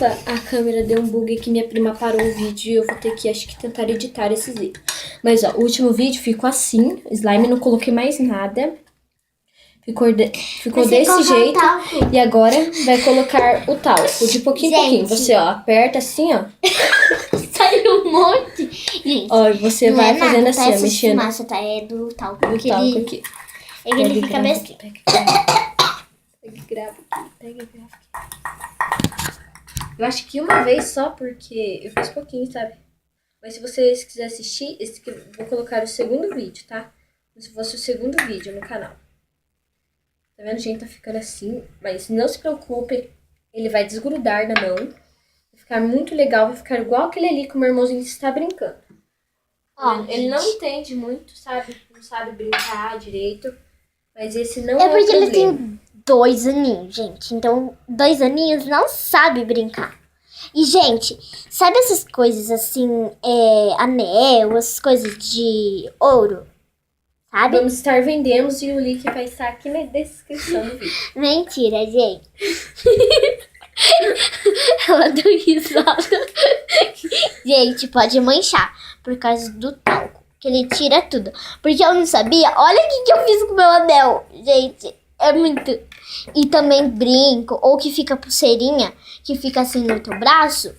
Desculpa, a câmera deu um bug aqui, minha prima parou o vídeo e eu vou ter que, acho que, tentar editar esses vídeos. Mas, ó, o último vídeo ficou assim, slime, não coloquei mais nada. Ficou desse jeito. E agora vai colocar o talco, de pouquinho em pouquinho. Você, ó, aperta assim, ó. Saiu um monte. Gente, ó, e você vai fazendo assim, ó, mexendo. Massa, tá? É do talco. Do talco aqui. Ele fica bem. Pega e grava aqui. Eu acho que uma vez só, porque eu fiz pouquinho, sabe? Mas se vocês quiserem assistir, esse aqui, vou colocar o segundo vídeo, tá? Como se fosse o segundo vídeo no canal. Tá vendo, gente? Tá ficando assim. Mas não se preocupe, ele vai desgrudar na mão. Vai ficar muito legal, vai ficar igual aquele ali que o meu irmãozinho está brincando. Ó, ele não entende muito, sabe? Não sabe brincar direito. Mas esse não é o porque problema. ele tem 2 aninhos, gente. Então, 2 aninhos não sabe brincar. E, gente, sabe essas coisas assim, anel, essas coisas de ouro? Sabe? Vamos estar vendendo e o link vai estar aqui na descrição do vídeo. Mentira, gente. Ela deu risada. Gente, pode manchar por causa do talco, que ele tira tudo. Porque eu não sabia. Olha o que eu fiz com o meu anel, gente. É muito. E também brinco, ou que fica pulseirinha, que fica assim no teu braço.